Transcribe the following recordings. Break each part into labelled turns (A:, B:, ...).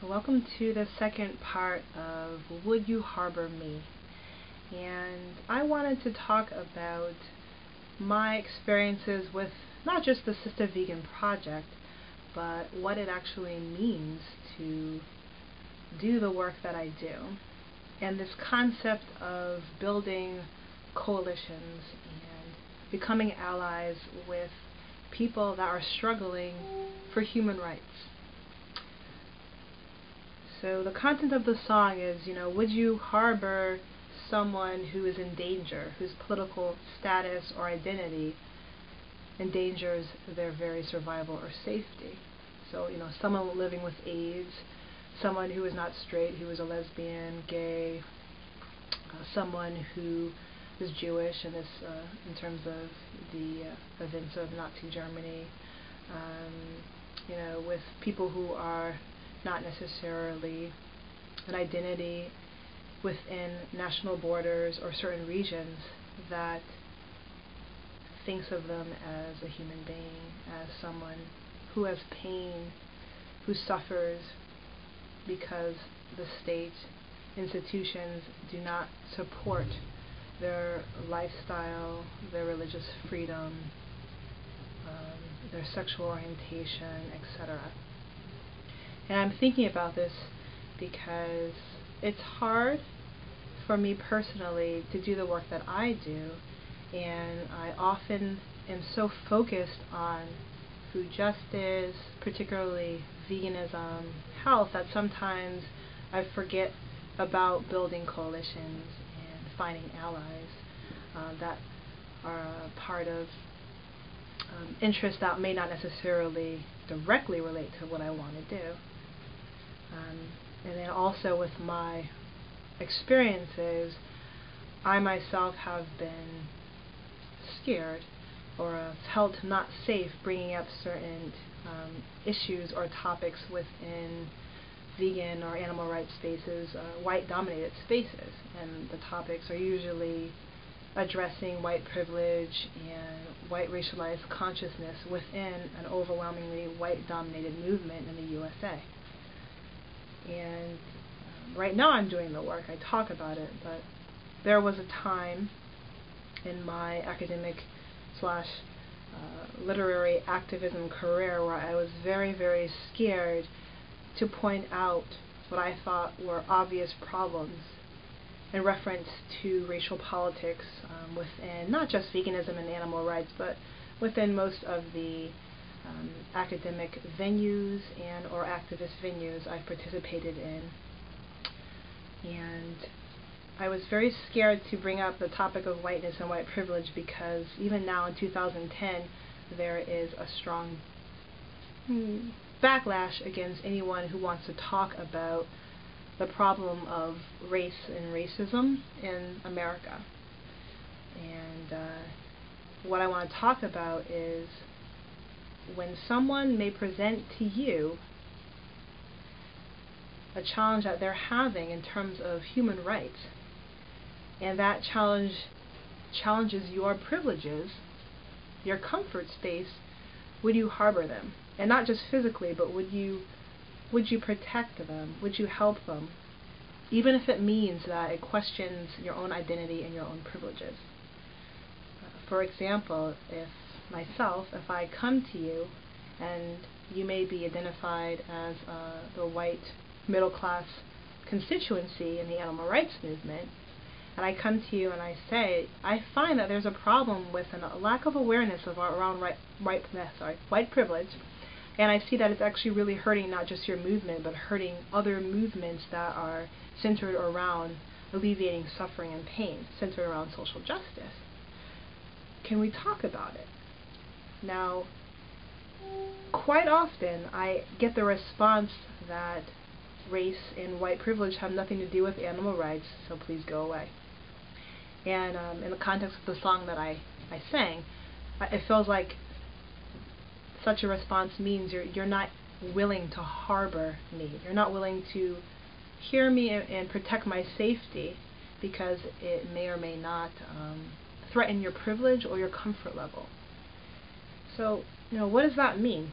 A: Welcome to the second part of Would You Harbor Me? And I wanted to talk about my experiences with not just the Sistah Vegan Project, but what it actually means to do the work that I do. And this concept of building coalitions and becoming allies with people that are struggling for human rights. So the content of the song is, would you harbor someone who is in danger, whose political status or identity endangers their very survival or safety? So, someone living with AIDS, someone who is not straight, who is a lesbian, gay, someone who is Jewish, and this in terms of the events of Nazi Germany, with people who are not necessarily an identity within national borders or certain regions that thinks of them as a human being, as someone who has pain, who suffers because the state institutions do not support their lifestyle, their religious freedom, their sexual orientation, etc. And I'm thinking about this because it's hard for me personally to do the work that I do, and I often am so focused on food justice, particularly veganism, health, that sometimes I forget about building coalitions and finding allies that are part of interests that may not necessarily directly relate to what I want to do. And then also with my experiences, I myself have been scared or felt not safe bringing up certain issues or topics within vegan or animal rights spaces, white-dominated spaces. And the topics are usually addressing white privilege and white racialized consciousness within an overwhelmingly white-dominated movement in the USA. And right now I'm doing the work, I talk about it, but there was a time in my academic / literary activism career where I was very, very scared to point out what I thought were obvious problems in reference to racial politics within not just veganism and animal rights, but within most of the academic venues and or activist venues I've participated in. And I was very scared to bring up the topic of whiteness and white privilege because even now in 2010 there is a strong backlash against anyone who wants to talk about the problem of race and racism in America. And what I want to talk about is when someone may present to you a challenge that they're having in terms of human rights, and that challenges your privileges, your comfort space, would you harbor them? And not just physically, but would you protect them? Would you help them? Even if it means that it questions your own identity and your own privileges. For example, if I come to you and you may be identified as the white middle class constituency in the animal rights movement, and I come to you and I say, I find that there's a problem with a lack of awareness of around white privilege, and I see that it's actually really hurting not just your movement, but hurting other movements that are centered around alleviating suffering and pain, centered around social justice. Can we talk about it? Now, quite often I get the response that race and white privilege have nothing to do with animal rights, so please go away. And in the context of the song that I sang, it feels like such a response means you're not willing to harbor me. You're not willing to hear me and protect my safety because it may or may not threaten your privilege or your comfort level. So, what does that mean?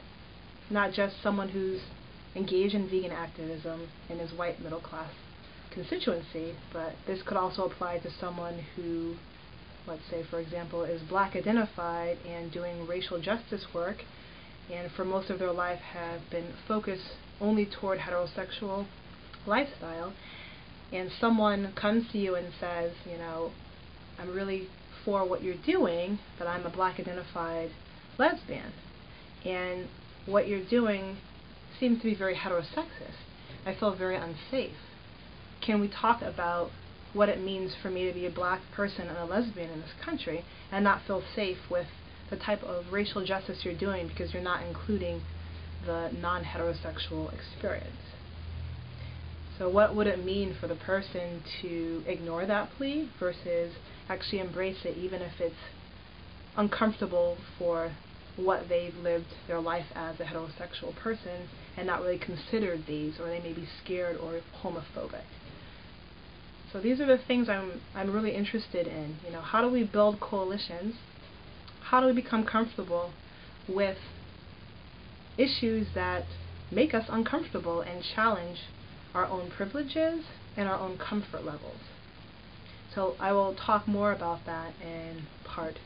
A: Not just someone who's engage in vegan activism in his white middle class constituency, but this could also apply to someone who, let's say for example, is black identified and doing racial justice work, and for most of their life have been focused only toward heterosexual lifestyle, and someone comes to you and says, you know, I'm really for what you're doing, but I'm a black identified lesbian, and what you're doing seems to be very heterosexist. I feel very unsafe. Can we talk about what it means for me to be a black person and a lesbian in this country and not feel safe with the type of racial justice you're doing because you're not including the non-heterosexual experience? So what would it mean for the person to ignore that plea versus actually embrace it, even if it's uncomfortable for what they've lived their life as a heterosexual person and not really considered these, or they may be scared or homophobic? So these are the things I'm really interested in. You know, how do we build coalitions? How do we become comfortable with issues that make us uncomfortable and challenge our own privileges and our own comfort levels? So I will talk more about that in part